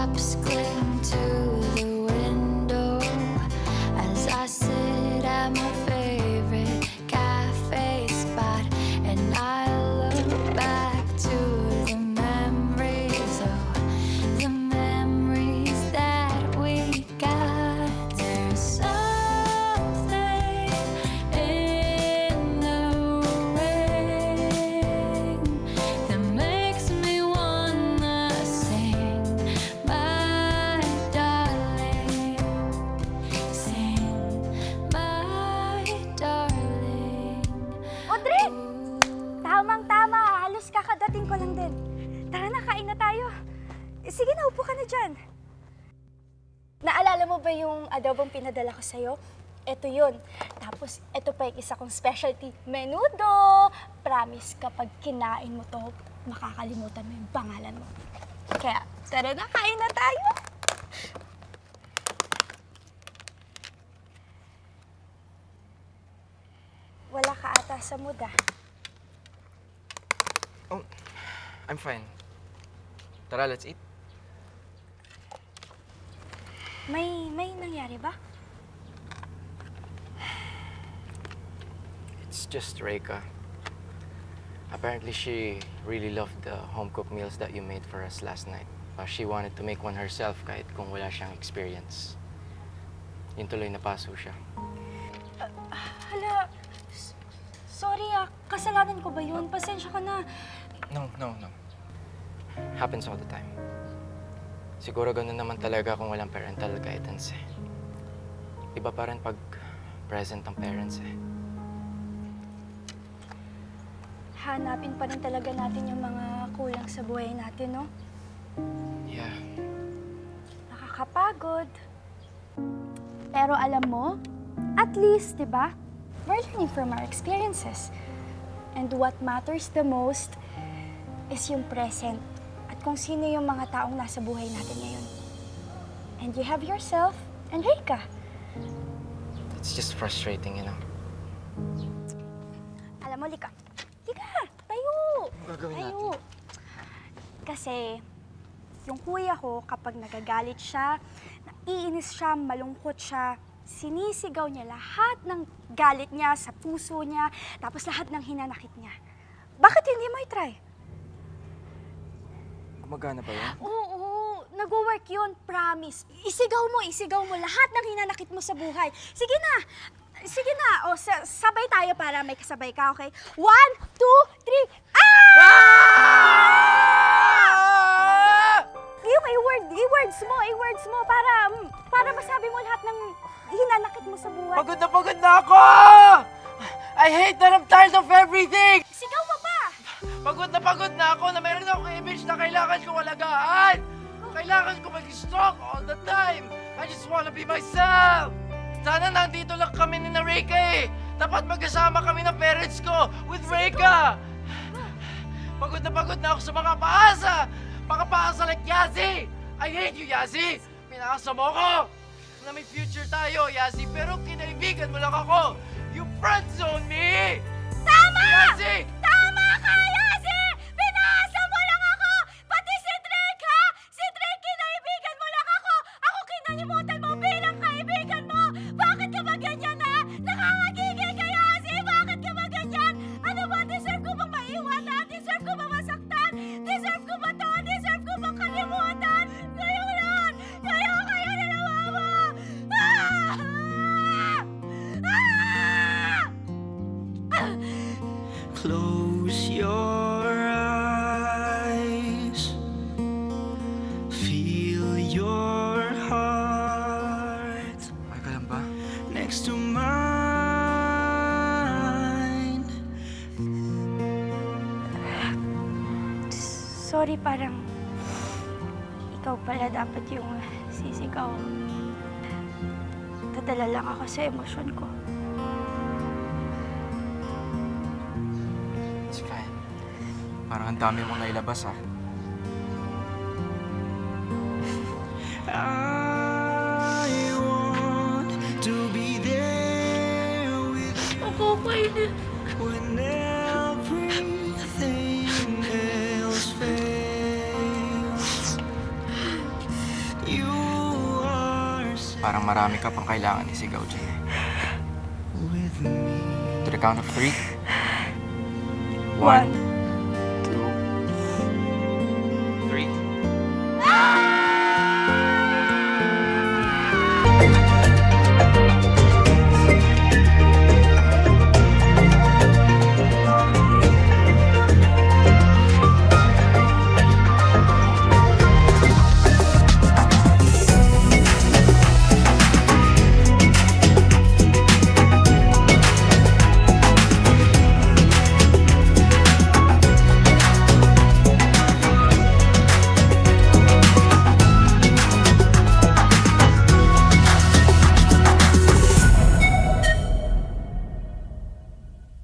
drops cling to the window as I sit at my favorite cafe spot, and I look back to the memories, oh, the memories that we got. There's something in the rain that makes me wanna sing, my darling, sing, my darling. Audrey! Tamang-tama. Halos kakadating ko lang din. Tara na, kain na tayo. Sige na, upo ka na dyan. Naalala mo ba yung adobong pinadala ko sa'yo? Ito yun. Tapos, ito pa yung isa kong specialty, menudo. Promise, kapag kinain mo to, makakalimutan mo yung pangalan mo. Kaya, tara na, kain na tayo. Wala ka ata sa mood, ah. Oh, I'm fine. Tara, let's eat. May nangyari ba? It's just Reika. Apparently, she really loved the home-cooked meals that you made for us last night. She wanted to make one herself kahit kung wala siyang experience. Yun tuloy napaso siya. Hala, sorry ah. Kasalanan ko ba yun? Pasensya ka na. No. Happens all the time. Siguro ganun naman talaga kung walang parental guidance eh. Iba pa rin pag present ang parents eh. Hanapin pa rin talaga natin yung mga kulang sa buhay natin, no? Yeah. Nakakapagod. Pero alam mo, at least, di ba? We're learning from our experiences. And what matters the most is yung present at kung sino yung mga taong nasa buhay natin ngayon. And you have yourself and Reika. It's just frustrating, you know. Alam mo, Lika. Lika, tayo! Anong gagawin Tayo. Kasi, yung kuya ko, kapag nagagalit siya, naiinis siya, malungkot siya, sinisigaw niya lahat ng galit niya sa puso niya, tapos lahat ng hinanakit niya. Bakit hindi mo i-try? Gumagana ba yan? Oo, nag-work yun, promise. Isigaw mo lahat ng hinanakit mo sa buhay. Sige na, o sabay tayo para may kasabay ka, okay? 1, 2, 3, Yung i-words mo para masabi mo lahat ng hinanakit mo sa buhay. Pagod na ako! I hate that I'm tired of everything! Sigaw mo pa! Pagod na ako na meron akong image na kailangan kong alagaan! Kailangan ko mag-strong all the time! I just wanna be myself! Sana nandito lang kami ni na Reika eh! Dapat magkasama kami ng parents ko with Reika! Pagod na ako sa mga paasa! Mga paasa like Yazi! I hate you, Yazi! Pinaasa mo ko! Na may future tayo, Yazi, pero kinaibigan mo lang ako! You friendzone me! Tama! Yazi! Tama ka, Yazi! Pinaasa mo lang ako! Pati si Drake, ha? Si Drake, kinaibigan mo lang ako! Ako kinalimutan mo bilang kaibigan mo! Bakit ka ba ganyan, ha? Nakakagigil ka, Yazi! Bakit ka ba ganyan? Ano ba? Deserve ko bang maiwan, ha? Deserve ko bang masaktan? Deserve ko ba to? Deserve ko bang kalimutan? Kayo lang! Kayo nalawa mo! Close your eyes, feel your heart Ay ka lang ba? next to mine. Sorry, parang ikaw pala dapat yung sisigaw. Nadala lang ako sa emosyon ko. It's fine. Parang ang dami mong nailabas ah. I want to be there with you when everything else fails. Parang marami ka pang kailangan isigaw dyan eh. with me. To the count of 3. 1, One.